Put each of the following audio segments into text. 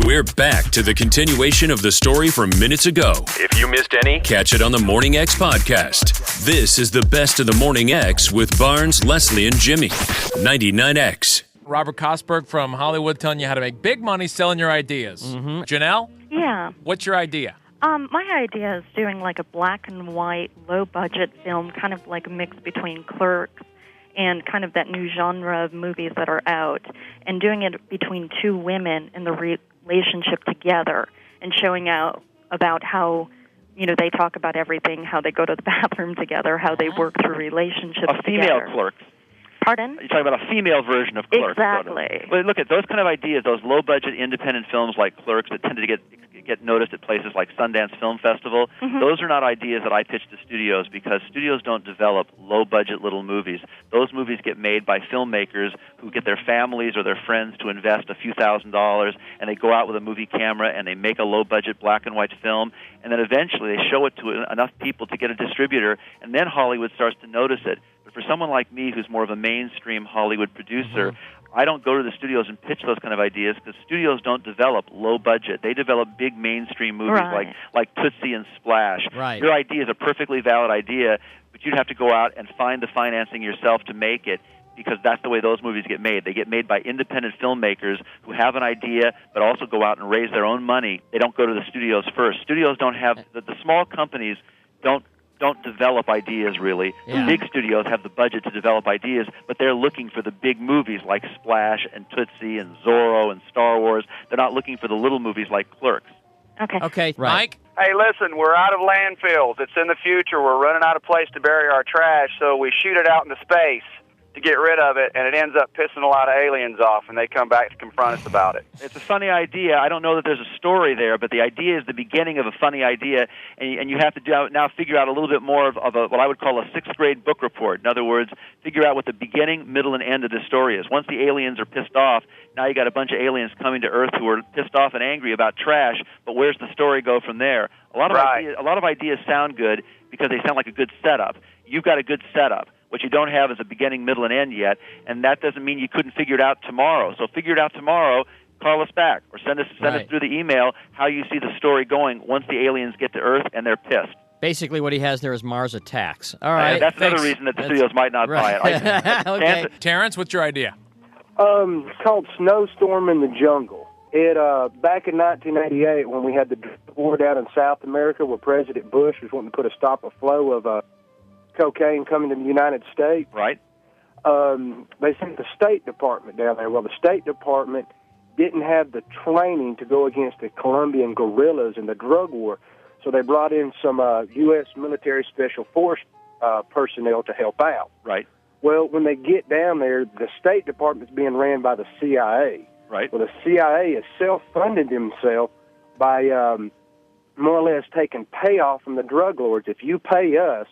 We're back to the continuation of the story from minutes ago. If you missed any, Catch it on the Morning X podcast. This is the best of the Morning X with Barnes, Leslie, and Jimmy. 99X. Robert Cosberg from Hollywood telling you how to make big money selling your ideas. Janelle? Yeah. What's your idea? My idea is doing like a black and white, low-budget film, kind of like a mix between Clerks and kind of that new genre of movies that are out, and doing it between two women in the relationship together and showing out about how, you know, they talk about everything, how they go to the bathroom together, how they work through relationships A female together. Clerks. Pardon? You're talking about a female version of Clerks. Exactly. But look at those kind of ideas, those low-budget independent films like Clerks that tend to get noticed at places like Sundance Film Festival. Those are not ideas that I pitch to studios because studios don't develop low-budget little movies. Those movies get made by filmmakers who get their families or their friends to invest a few $1,000s, and they go out with a movie camera and they make a low-budget black and white film, and then eventually they show it to enough people to get a distributor, and then Hollywood starts to notice it. But for someone like me who's more of a mainstream Hollywood producer, I don't go to the studios and pitch those kind of ideas because studios don't develop low budget. They develop big mainstream movies like Tootsie and Splash. Right. Your idea is a perfectly valid idea, but you'd have to go out and find the financing yourself to make it because that's the way those movies get made. They get made by independent filmmakers who have an idea but also go out and raise their own money. They don't go to the studios first. Studios don't have the small companies don't develop ideas, really. Yeah. The big studios have the budget to develop ideas, but they're looking for the big movies like Splash and Tootsie and Zorro and Star Wars. They're not looking for the little movies like Clerks. Okay, right. Mike? Hey, listen, we're out of landfills. It's in the future. We're running out of place to bury our trash, so we shoot it out into space to get rid of it, and it ends up pissing a lot of aliens off, and they come back to confront us about it. It's a funny idea. I don't know that there's a story there, but the idea is the beginning of a funny idea, and you have to now figure out a little bit more of what I would call a sixth-grade book report. In other words, figure out what the beginning, middle, and end of the story is. Once the aliens are pissed off, now you got a bunch of aliens coming to Earth who are pissed off and angry about trash, but where's the story go from there? A lot of ideas sound good because they sound like a good setup. You've got a good setup. What you don't have is a beginning, middle, and end yet, and that doesn't mean you couldn't figure it out tomorrow. So figure it out tomorrow, call us back, or send us through the email how you see the story going once the aliens get to Earth and they're pissed. Basically, what he has there is Mars Attacks. All right. That's another reason that the studios might not buy it. Okay. Terrence, what's your idea? It's called Snowstorm in the Jungle. It back in 1988 when we had the war down in South America where President Bush was wanting to put a stop a flow of cocaine coming to the United States. Right. They sent the State Department down there. Well, the State Department didn't have the training to go against the Colombian guerrillas in the drug war, so they brought in some U.S. military special force personnel to help out. Right. Well, when they get down there, the State Department's being ran by the CIA. Right. Well, the CIA is self-funded themselves by more or less taking payoff from the drug lords. If you pay us,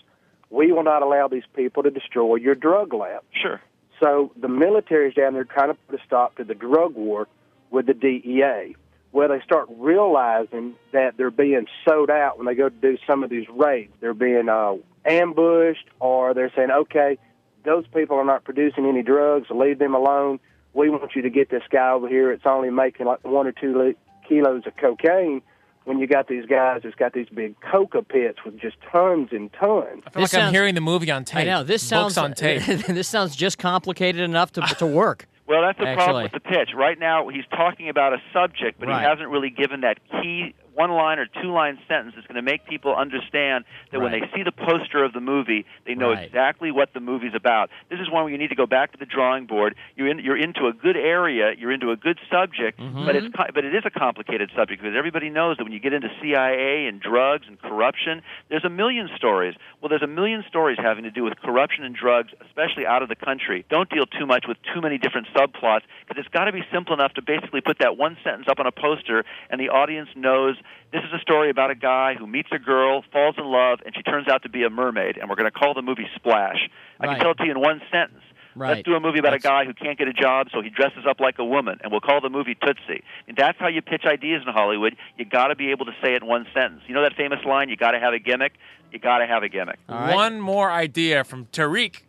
we will not allow these people to destroy your drug lab. Sure. So the military's down there trying to put a stop to the drug war with the DEA. Well, they start realizing that they're being sold out when they go to do some of these raids. They're being ambushed, or they're saying, okay, those people are not producing any drugs, so leave them alone. We want you to get this guy over here. It's only making like 1 or 2 kilos of cocaine. When you got these guys that's got these big coca pits with just tons and tons. I feel like I'm hearing the movie on tape. I know. This sounds Books on tape. This sounds just complicated enough to work. Well, that's the problem Actually. with the pitch. Right now, he's talking about a subject, but he hasn't really given that key one-line or two-line sentence that's going to make people understand that when they see the poster of the movie, they know exactly what the movie's about. This is one where you need to go back to the drawing board. You're into a good area. You're into a good subject, but it is a complicated subject because everybody knows that when you get into CIA and drugs and corruption, there's a million stories. Well, there's a million stories having to do with corruption and drugs, especially out of the country. Don't deal too much with too many different subplots because it's got to be simple enough to basically put that one sentence up on a poster and the audience knows this is a story about a guy who meets a girl, falls in love, and she turns out to be a mermaid, and we're going to call the movie Splash. I can tell it to you in one sentence. Let's do a movie about a guy who can't get a job, so he dresses up like a woman, and we'll call the movie Tootsie. And that's how you pitch ideas in Hollywood. You got to be able to say it in one sentence. You know that famous line, you got to have a gimmick? You got to have a gimmick. One more idea from Tariq.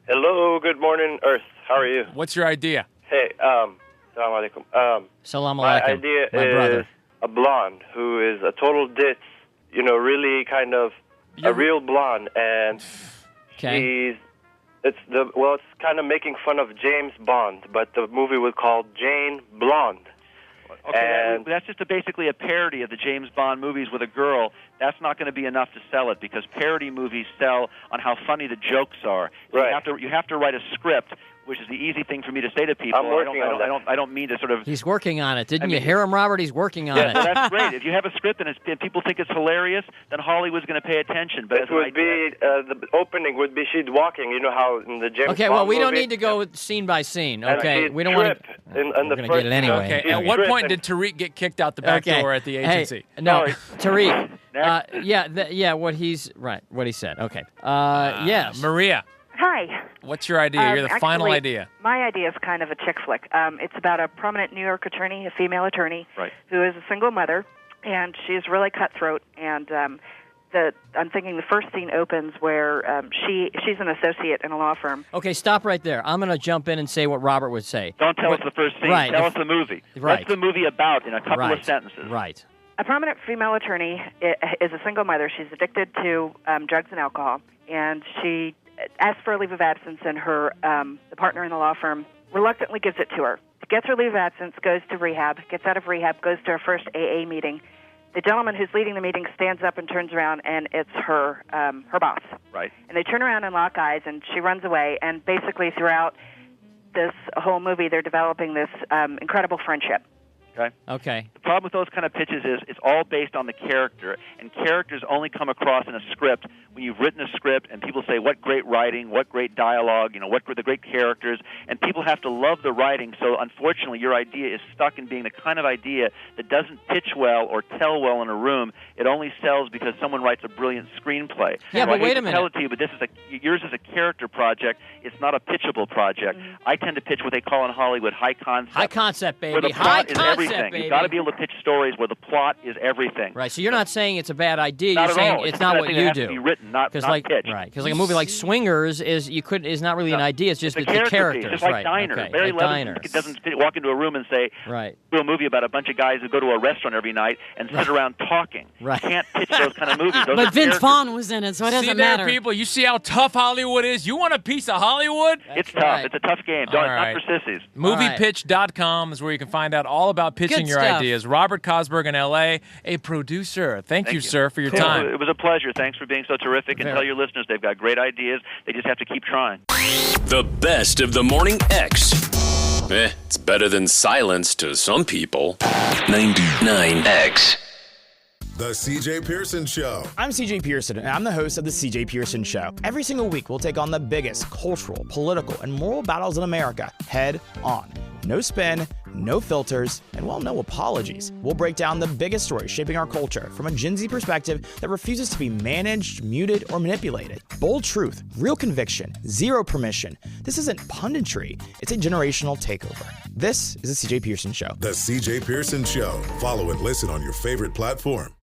Hello, good morning, Earth. How are you? What's your idea? Hey, Assalamu alaikum. Salam My alaikum. idea My is brother. a blonde who is a total ditz, really kind of a real blonde, and it's kind of making fun of James Bond, but the movie was called Jane Blonde. Okay, that's just basically a parody of the James Bond movies with a girl. That's not going to be enough to sell it because parody movies sell on how funny the jokes are. So right. You have to write a script, which is the easy thing for me to say to people. I'm working on that. I don't mean to sort of. He's working on it. Didn't you hear him, Robert? He's working on it. Well, that's great. If you have a script and people think it's hilarious, then Hollywood's going to pay attention. But it would be the opening would be she's walking. You know how in the James Okay, Bond well, we don't movie, need to go scene by scene. and Okay, we don't want to. We're going to get it anyway. Okay, at what point did Tariq get kicked out the back door at the agency? Hey, no, Tariq. What he said. Okay. Yes. Maria. Hi. What's your idea? You're the final idea. My idea is kind of a chick flick. It's about a prominent New York attorney, a female attorney, who is a single mother, and she's really cutthroat. And I'm thinking the first scene opens where she's an associate in a law firm. Okay, stop right there. I'm going to jump in and say what Robert would say. Don't tell us the first scene. Right. Tell us the movie. Right. What's the movie about in a couple of sentences? Right. A prominent female attorney is a single mother. She's addicted to drugs and alcohol, and she asks for a leave of absence, and her the partner in the law firm reluctantly gives it to her. Gets her leave of absence, goes to rehab, gets out of rehab, goes to her first AA meeting. The gentleman who's leading the meeting stands up and turns around, and it's her boss. Right. And they turn around and lock eyes, and she runs away. And basically, throughout this whole movie, they're developing this incredible friendship. Okay. The problem with those kind of pitches is it's all based on the character, and characters only come across in a script when you've written a script and people say, what great writing, what great dialogue, what were the great characters, and people have to love the writing. So unfortunately, your idea is stuck in being the kind of idea that doesn't pitch well or tell well in a room. It only sells because someone writes a brilliant screenplay. Yeah, so but wait a minute. minute. Tell it to you, but yours is a character project. It's not a pitchable project. Mm-hmm. I tend to pitch what they call in Hollywood high concept. High concept, baby. Where the High plot is concept, everything. baby. You've got to be able to pitch stories where the plot is everything. Right, so you're not saying it's a bad idea. Not You're at saying all. it's not what you has do. to be written, not pitched. Right, because like a movie like Swingers is not really an idea. It's just it's the characters. Piece. Just like right. Diner. Okay. Barry like Levinson doesn't walk into a room and say, do a movie about a bunch of guys who go to a restaurant every night and sit around talking. Right. You can't pitch those kind of movies. But Vince Vaughn was in it, so it doesn't matter. People, you see how tough Hollywood is? You want a piece of Hollywood? It's tough. It's a tough game. It's not for sissies. Moviepitch.com is where you can find out all about pitching your ideas. Robert Cosberg in L.A., a producer. Thank you, sir, for your time. It was a pleasure. Thanks for being so terrific. And tell your listeners they've got great ideas. They just have to keep trying. The best of the Morning X. It's better than silence to some people. 99X. The CJ Pearson Show. I'm CJ Pearson, and I'm the host of The CJ Pearson Show. Every single week, we'll take on the biggest cultural, political, and moral battles in America head on. No spin, no filters, and no apologies. We'll break down the biggest stories shaping our culture from a Gen Z perspective that refuses to be managed, muted, or manipulated. Bold truth, real conviction, zero permission. This isn't punditry, it's a generational takeover. This is The CJ Pearson Show. The CJ Pearson Show. Follow and listen on your favorite platform.